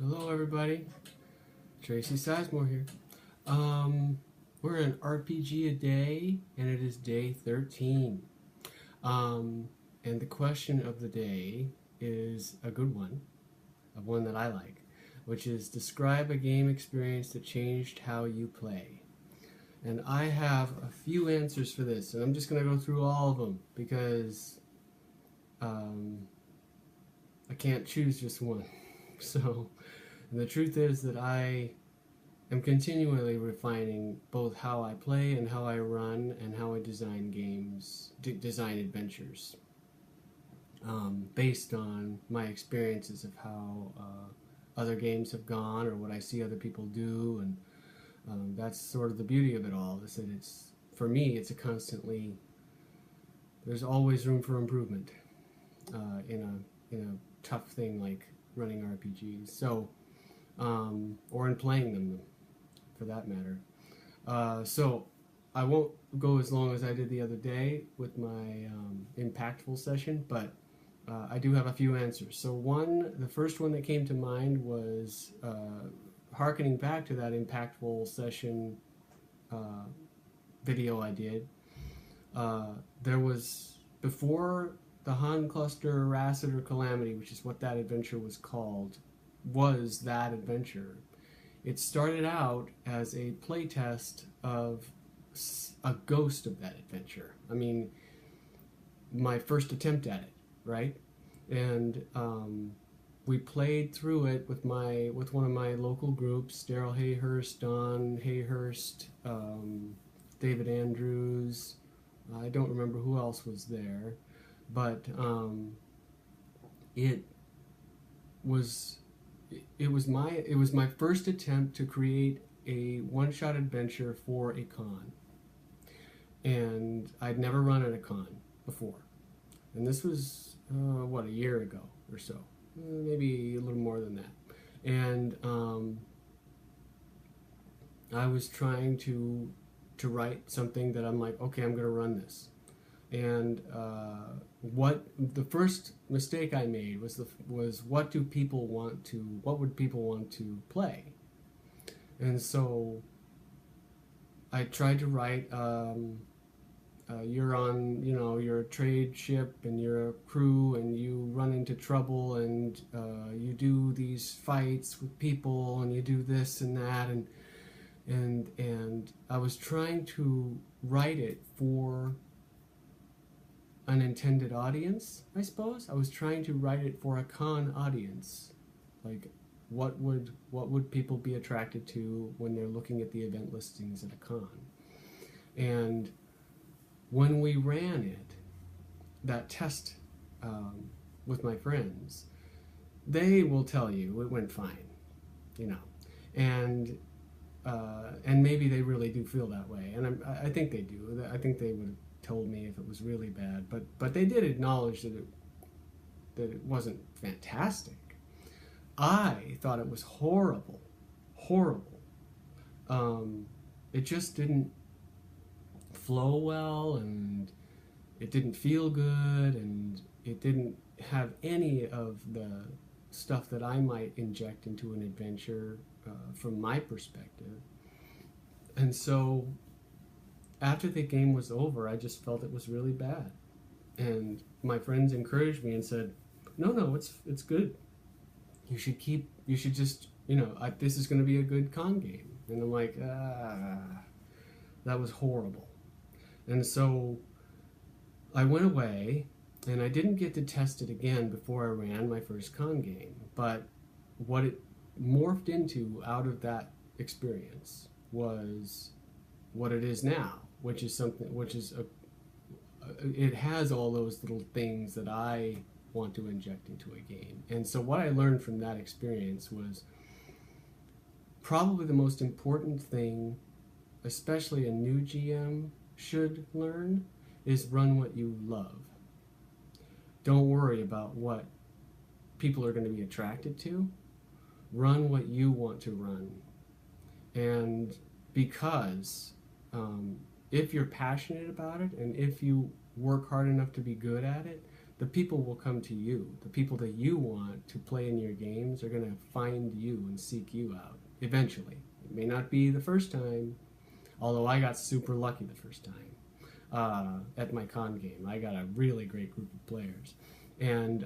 Hello everybody, Tracy Sizemore here. We're in RPGaDay and it is day 13. And the question of the day is a good one, one that I like, which is describe a game experience that changed how you play. And I have a few answers for this, and I'm just going to go through all of them because I can't choose just one. So, and the truth is that I am continually refining both how I play and how I run and how I design games, design adventures, based on my experiences of how other games have gone or what I see other people do, and that's sort of the beauty of it all. Is that it's, for me, it's a constantly, there's always room for improvement in a tough thing like running RPGs, so or in playing them, for that matter. So I won't go as long as I did the other day with my impactful session, but I do have a few answers. So the first one that came to mind was hearkening back to that impactful session video I did. There was, before the Han Cluster Rassiter Calamity, which is what that adventure was called, was that adventure. It started out as a playtest of a ghost of that adventure. I mean, my first attempt at it, right? And we played through it with one of my local groups, Daryl Hayhurst, Don Hayhurst, David Andrews. I don't remember who else was there, but it was my first attempt to create a one-shot adventure for a con, and I'd never run at a con before, and this was a year ago or so, maybe a little more than that, and I was trying to write something that I'm like, okay, I'm going to run this. And what the first mistake I made was what would people want to play? And so I tried to write, you're a trade ship and you're a crew and you run into trouble and you do these fights with people and you do this and that, and I was trying to write it for an intended audience, I suppose. I was trying to write it for a con audience. Like, what would people be attracted to when they're looking at the event listings at a con? And when we ran it, that test with my friends, they will tell you it went fine, and maybe they really do feel that way, and I think they do. I think they would have told me if it was really bad, but they did acknowledge that it wasn't fantastic. I thought it was horrible. It just didn't flow well, and it didn't feel good, and it didn't have any of the stuff that I might inject into an adventure from my perspective. And so after the game was over, I just felt it was really bad. And my friends encouraged me and said, no, it's good. You should just, this is going to be a good con game. And I'm like, that was horrible. And so I went away, and I didn't get to test it again before I ran my first con game. But what it morphed into out of that experience was what it is now, which is it has all those little things that I want to inject into a game. And so what I learned from that experience was probably the most important thing, especially a new GM should learn, is run what you love. Don't worry about what people are going to be attracted to. Run what you want to run. And because if you're passionate about it, and if you work hard enough to be good at it, the people will come to you. The people that you want to play in your games are going to find you and seek you out eventually. It may not be the first time, although I got super lucky the first time at my con game. I got a really great group of players. And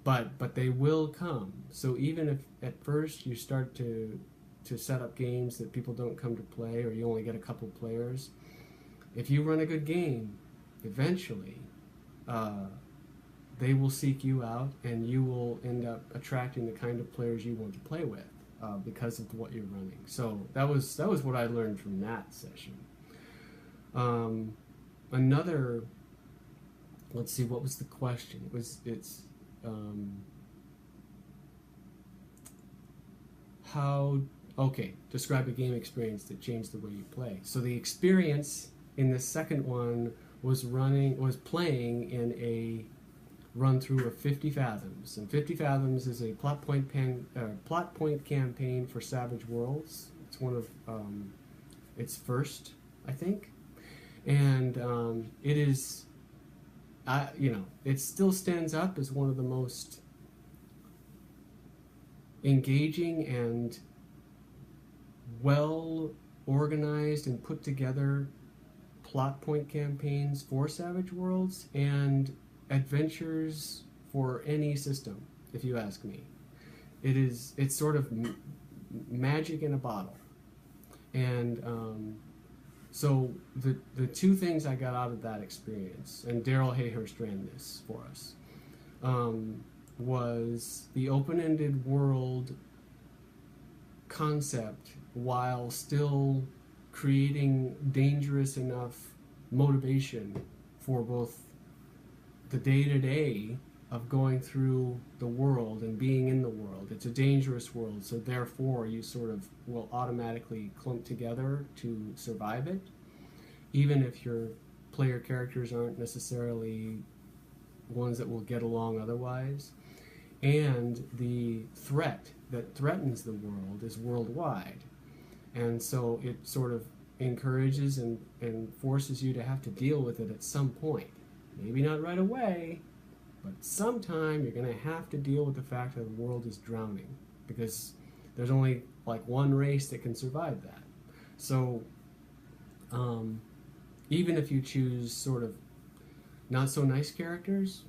but they will come. So even if at first you start to set up games that people don't come to play, or you only get a couple players, if you run a good game, eventually they will seek you out, and you will end up attracting the kind of players you want to play with because of what you're running. So that was what I learned from that session. Another, let's see, what was the question? Describe a game experience that changed the way you play. So the experience in the second one was playing in a run through of 50 Fathoms. And 50 Fathoms is a plot point campaign for Savage Worlds. It's one of its first, I think. And it is, it still stands up as one of the most engaging and well organized and put together plot point campaigns for Savage Worlds and adventures for any system, if you ask me. It's sort of magic in a bottle. And so the two things I got out of that experience, and Daryl Hayhurst ran this for us, was the open-ended world concept while still creating dangerous enough motivation for both the day-to-day of going through the world and being in the world. It's a dangerous world, so therefore you sort of will automatically clump together to survive it, even if your player characters aren't necessarily ones that will get along otherwise. And the threat that threatens the world is worldwide. And so it sort of encourages and forces you to have to deal with it at some point. Maybe not right away, but sometime you're going to have to deal with the fact that the world is drowning, because there's only like one race that can survive that. So even if you choose sort of not so nice characters,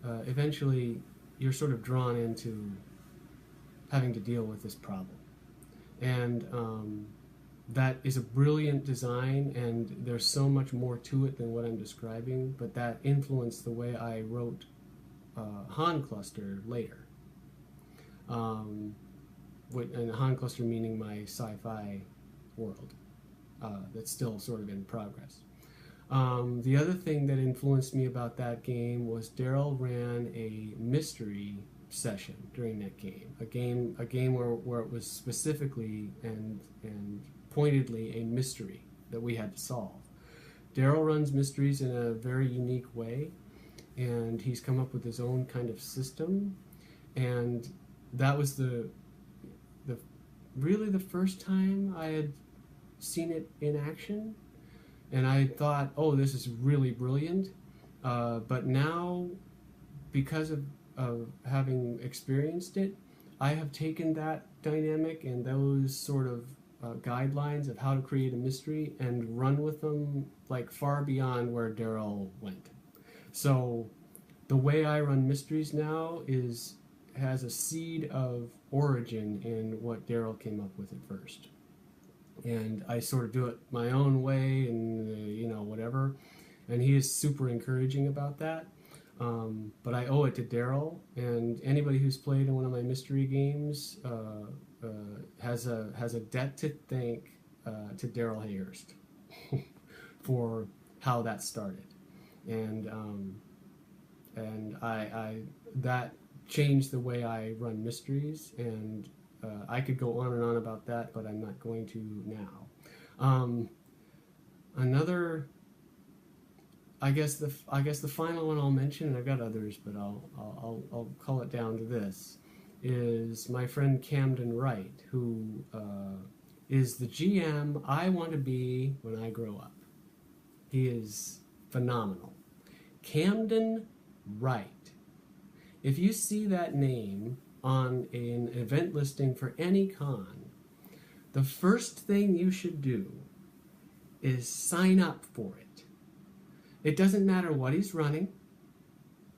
eventually you're sort of drawn into having to deal with this problem. And that is a brilliant design, and there's so much more to it than what I'm describing, but that influenced the way I wrote Han Cluster later. And Han Cluster meaning my sci-fi world that's still sort of in progress. The other thing that influenced me about that game was Daryl ran a mystery session during that game. A game where it was specifically and pointedly a mystery that we had to solve. Daryl runs mysteries in a very unique way, and he's come up with his own kind of system, and that was really the first time I had seen it in action, and I thought, oh, this is really brilliant. But now, because of having experienced it, I have taken that dynamic and those sort of guidelines of how to create a mystery and run with them like far beyond where Daryl went. So the way I run mysteries now has a seed of origin in what Daryl came up with at first. And I sort of do it my own way and, whatever. And he is super encouraging about that. But I owe it to Daryl, and anybody who's played in one of my mystery games has a debt to thank to Daryl Hayhurst for how that started. And I that changed the way I run mysteries, and I could go on and on about that, but I'm not going to now. Another, I guess the final one I'll mention, and I've got others, but I'll call it down to this, is my friend Camden Wright, who is the GM I want to be when I grow up. He is phenomenal. Camden Wright if you see that name on an event listing for any con, the first thing you should do is sign up for it. It doesn't matter what he's running.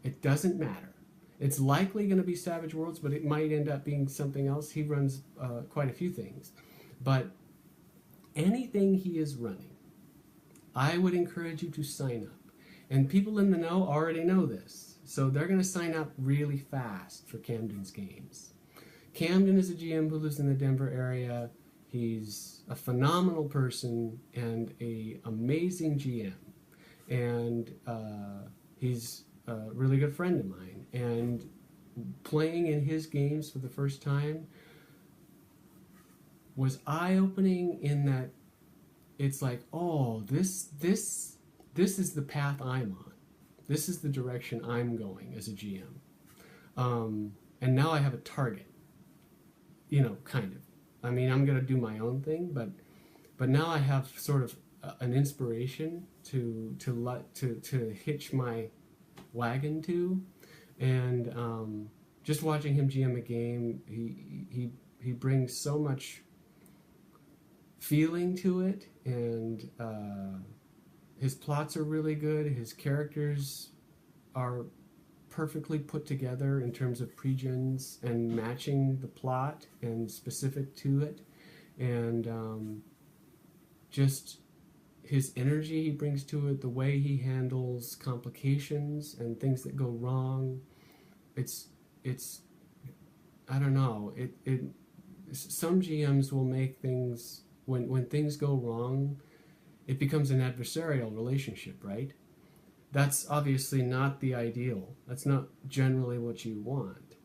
It doesn't matter. It's likely going to be Savage Worlds, but it might end up being something else. He runs quite a few things. But anything he is running, I would encourage you to sign up. And people in the know already know this. So they're going to sign up really fast for Camden's games. Camden is a GM who lives in the Denver area. He's a phenomenal person and an amazing GM. And he's a really good friend of mine. And playing in his games for the first time was eye-opening in that it's like, oh, this is the path I'm on. This is the direction I'm going as a GM. And now I have a target, kind of. I mean, I'm going to do my own thing, but now I have sort of an inspiration to hitch my wagon to, and just watching him GM a game, he brings so much feeling to it, and his plots are really good. His characters are perfectly put together in terms of pre-gens and matching the plot and specific to it, and just his energy he brings to it, the way he handles complications and things that go wrong. It's I don't know, some GMs will make things, when things go wrong, it becomes an adversarial relationship, right? That's obviously not the ideal. That's not generally what you want.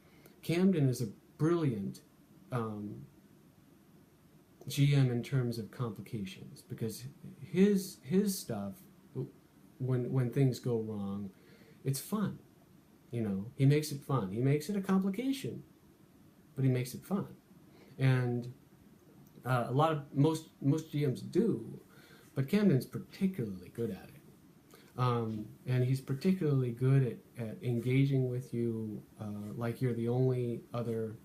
Camden is a brilliant GM in terms of complications, because his stuff, when things go wrong, it's fun. He makes it fun. He makes it a complication, but he makes it fun. And most GMs do, but Camden's particularly good at it. And he's particularly good at engaging with you like you're the only other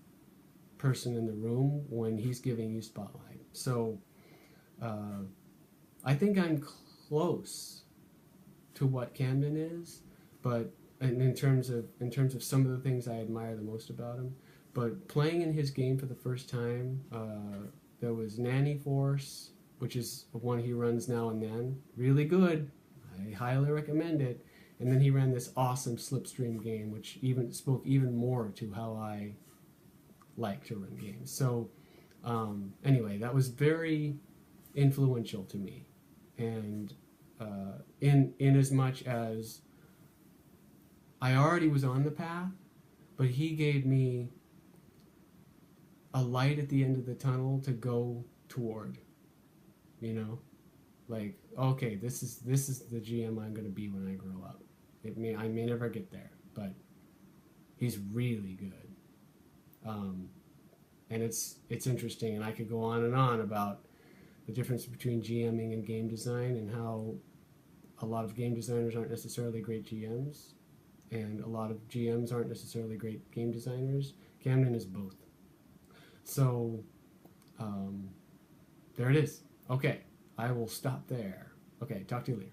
person in the room when he's giving you spotlight. So I think I'm close to what Camden is, but in terms of some of the things I admire the most about him. But playing in his game for the first time, there was Nanny Force, which is one he runs now and then. Really good. I highly recommend it. And then he ran this awesome Slipstream game, which spoke even more to how I like to run games. So anyway, that was very influential to me. And in as much as I already was on the path, but he gave me a light at the end of the tunnel to go toward, like, okay, this is the GM I'm going to be when I grow up. I may never get there, but he's really good. And it's interesting, and I could go on and on about the difference between GMing and game design, and how a lot of game designers aren't necessarily great GMs, and a lot of GMs aren't necessarily great game designers. Camden is both. So there it is. Okay, I will stop there. Okay, talk to you later.